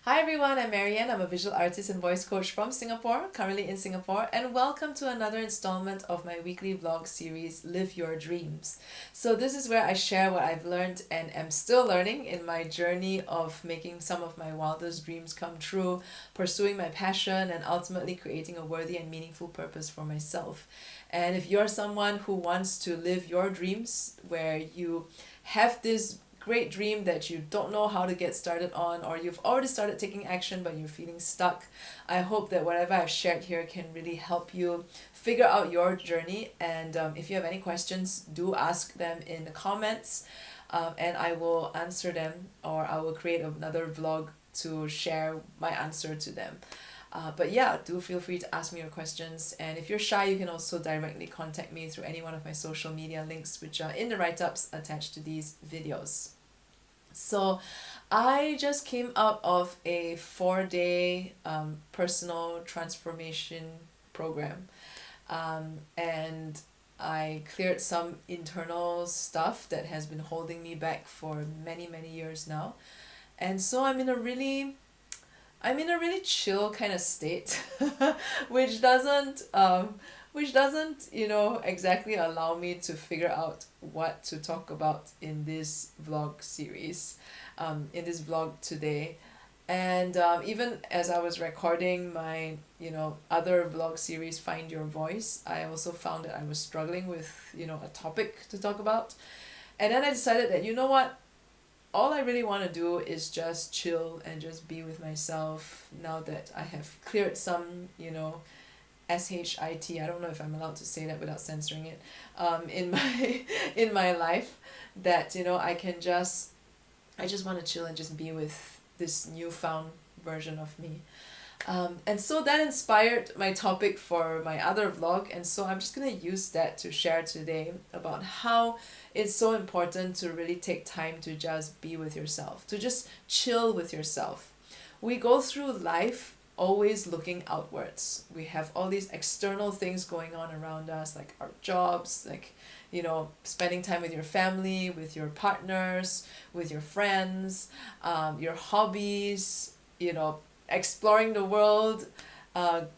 Hi everyone, I'm MaryAnn. I'm a visual artist and voice coach from Singapore, currently in Singapore, and welcome to another installment of my weekly vlog series, Live Your Dreams. So this is where I share what I've learned and am still learning in my journey of making some of my wildest dreams come true, pursuing my passion, and ultimately creating a worthy and meaningful purpose for myself. And if you're someone who wants to live your dreams, where you have this great dream that you don't know how to get started on, or you've already started taking action but you're feeling stuck, I hope that whatever I've shared here can really help you figure out your journey. And if you have any questions, do ask them in the comments, and I will answer them, or I will create another vlog to share my answer to them. But yeah, do feel free to ask me your questions. And if you're shy, you can also directly contact me through any one of my social media links, which are in the write-ups attached to these videos. So I just came out of a 4-day personal transformation program. And I cleared some internal stuff that has been holding me back for many, many years now. And so I'm in a really chill kind of state, which doesn't exactly allow me to figure out what to talk about in this vlog series, in this vlog today. And even as I was recording my other vlog series, Find Your Voice, I also found that I was struggling with a topic to talk about. And then I decided that, you know what, all I really want to do is just chill and just be with myself now that I have cleared some, SHIT. I don't know if I'm allowed to say that without censoring it. In my in my life, that I just want to chill and just be with this newfound version of me. And so that inspired my topic for my other vlog, and so I'm just going to use that to share today about how it's so important to really take time to just be with yourself, to just chill with yourself. We go through life always looking outwards. We have all these external things going on around us, like our jobs, like spending time with your family, with your partners, with your friends, your hobbies, exploring the world,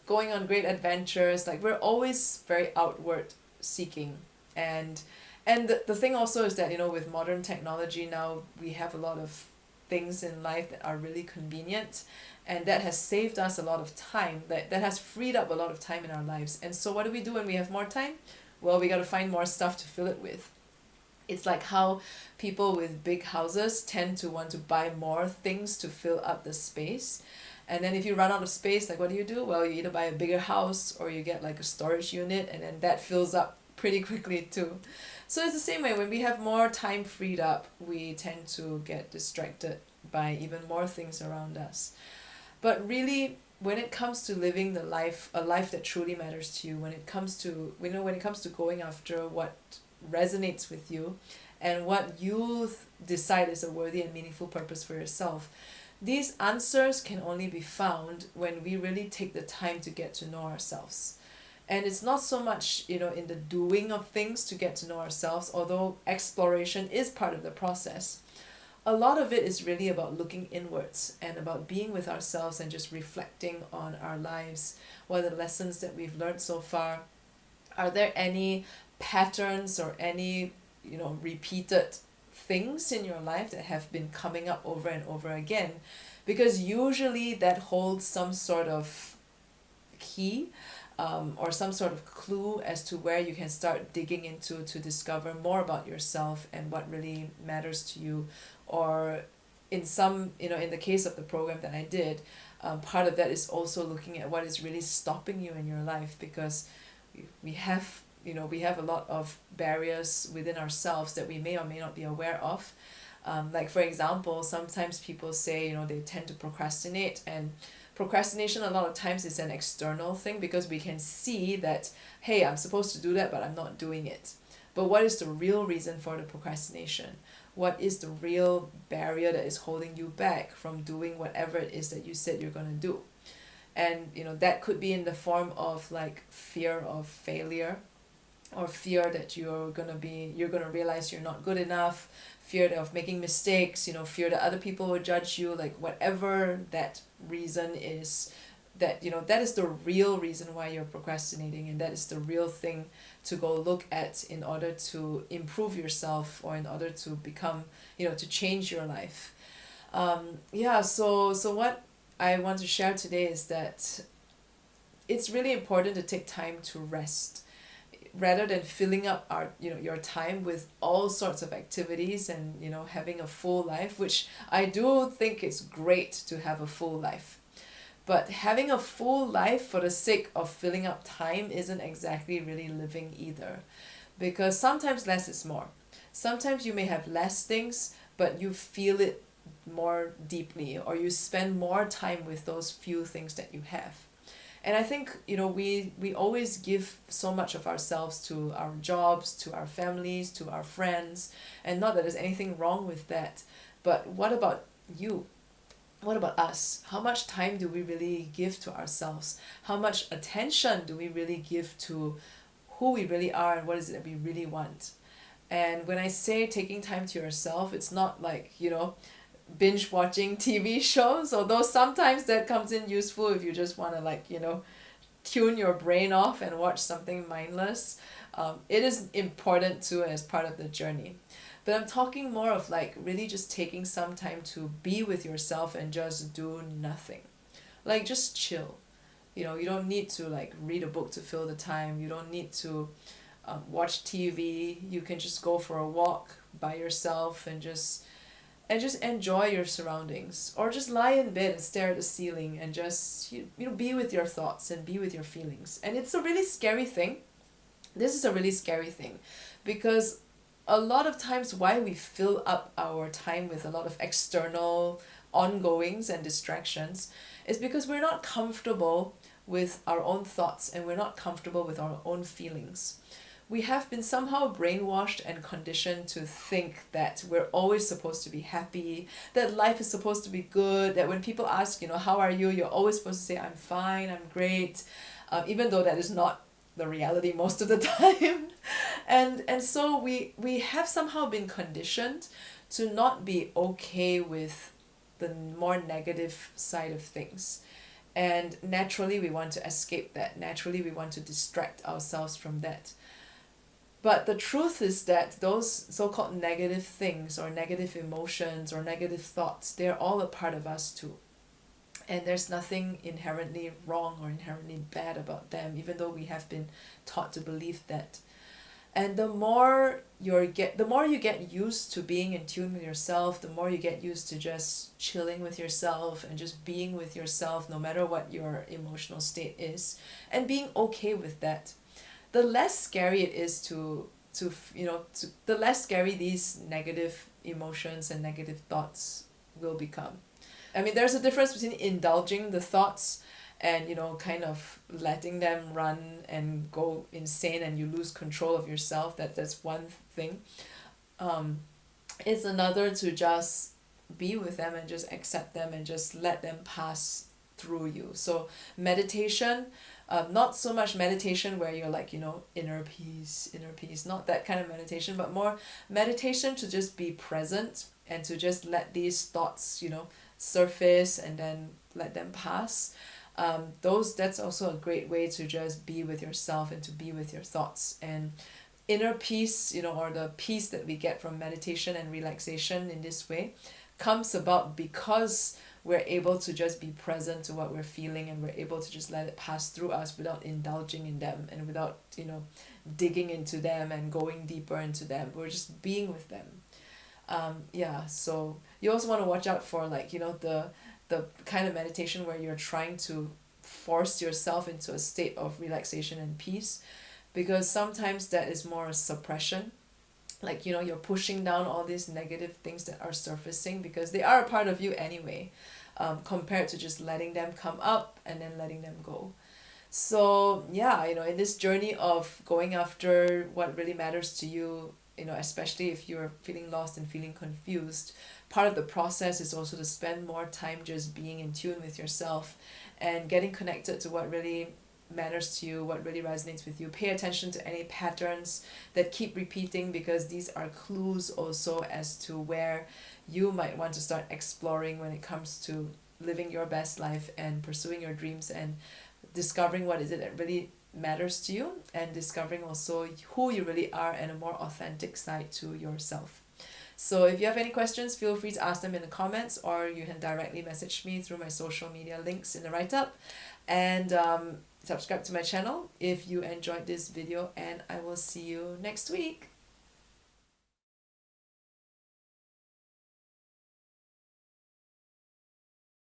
going on great adventures. Like, we're always very outward seeking. And the thing also is that, with modern technology now, we have a lot of things in life that are really convenient, and that has saved us a lot of time, that has freed up a lot of time in our lives. And so what do we do when we have more time? Well, we got to find more stuff to fill it with. It's like how people with big houses tend to want to buy more things to fill up the space. And then if you run out of space, like, what do? Well, you either buy a bigger house or you get like a storage unit, and then that fills up pretty quickly too. So it's the same way. When we have more time freed up, we tend to get distracted by even more things around us. But really, when it comes to living a life that truly matters to you, when it comes to going after what resonates with you and what you decide is a worthy and meaningful purpose for yourself, these answers can only be found when we really take the time to get to know ourselves. And it's not so much, in the doing of things to get to know ourselves, although exploration is part of the process. A lot of it is really about looking inwards and about being with ourselves and just reflecting on our lives. What are the lessons that we've learned so far? Are there any patterns or any, repeated things in your life that have been coming up over and over again? Because usually that holds some sort of key, or some sort of clue as to where you can start digging into to discover more about yourself and what really matters to you. Or in the case of the program that I did, part of that is also looking at what is really stopping you in your life, because we have a lot of barriers within ourselves that we may or may not be aware of. Like, for example, sometimes people say, they tend to procrastinate, and procrastination a lot of times is an external thing, because we can see that, hey, I'm supposed to do that, but I'm not doing it. But what is the real reason for the procrastination? What is the real barrier that is holding you back from doing whatever it is that you said you're going to do? And that could be in the form of like fear of failure, or fear that you're gonna realize you're not good enough, fear of making mistakes, fear that other people will judge you, like whatever that reason is, that that is the real reason why you're procrastinating, and that is the real thing to go look at in order to improve yourself, or in order to become, to change your life. Yeah, so what I want to share today is that it's really important to take time to rest, rather than filling up your time with all sorts of activities, and having a full life, which I do think it's great to have a full life. But having a full life for the sake of filling up time isn't exactly really living either. Because sometimes less is more. Sometimes you may have less things, but you feel it more deeply, or you spend more time with those few things that you have. And I think, we always give so much of ourselves to our jobs, to our families, to our friends, and not that there's anything wrong with that. But what about you? What about us? How much time do we really give to ourselves? How much attention do we really give to who we really are, and what is it that we really want? And when I say taking time to yourself, it's not like, binge watching TV shows, although sometimes that comes in useful if you just want to, like, tune your brain off and watch something mindless. It is important too, as part of the journey. But I'm talking more of like really just taking some time to be with yourself and just do nothing. Like just chill. You don't need to like read a book to fill the time. You don't need to watch TV. You can just go for a walk by yourself and just enjoy your surroundings, or just lie in bed and stare at the ceiling and just be with your thoughts and be with your feelings. And it's a really scary thing. This is a really scary thing, because a lot of times why we fill up our time with a lot of external ongoings and distractions is because we're not comfortable with our own thoughts, and we're not comfortable with our own feelings. We have been somehow brainwashed and conditioned to think that we're always supposed to be happy, that life is supposed to be good, that when people ask, how are you, you're always supposed to say, I'm fine, I'm great, even though that is not the reality most of the time. And so we have somehow been conditioned to not be okay with the more negative side of things. And naturally we want to escape that. Naturally we want to distract ourselves from that. But the truth is that those so-called negative things, or negative emotions, or negative thoughts, they're all a part of us too. And there's nothing inherently wrong or inherently bad about them, even though we have been taught to believe that. And the more you get used to being in tune with yourself, the more you get used to just chilling with yourself and just being with yourself, no matter what your emotional state is, and being okay with that, the less scary it is the less scary these negative emotions and negative thoughts will become. I mean, there's a difference between indulging the thoughts and, kind of letting them run and go insane and you lose control of yourself. That's one thing. It's another to just be with them and just accept them and just let them pass through you. So meditation, not so much meditation where you're like, inner peace, not that kind of meditation, but more meditation to just be present and to just let these thoughts, surface and then let them pass. That's also a great way to just be with yourself and to be with your thoughts. And inner peace, or the peace that we get from meditation and relaxation in this way, comes about because we're able to just be present to what we're feeling, and we're able to just let it pass through us without indulging in them and without, digging into them and going deeper into them. We're just being with them. So you also want to watch out for the kind of meditation where you're trying to force yourself into a state of relaxation and peace, because sometimes that is more a suppression. Like, you're pushing down all these negative things that are surfacing because they are a part of you anyway, compared to just letting them come up and then letting them go. So yeah, in this journey of going after what really matters to you, especially if you're feeling lost and feeling confused, part of the process is also to spend more time just being in tune with yourself and getting connected to what really matters to you, what really resonates with you. Pay attention to any patterns that keep repeating, because these are clues also as to where you might want to start exploring when it comes to living your best life and pursuing your dreams and discovering what is it that really matters to you, and discovering also who you really are and a more authentic side to yourself. So if you have any questions, feel free to ask them in the comments, or you can directly message me through my social media links in the write-up. And subscribe to my channel if you enjoyed this video, and I will see you next week.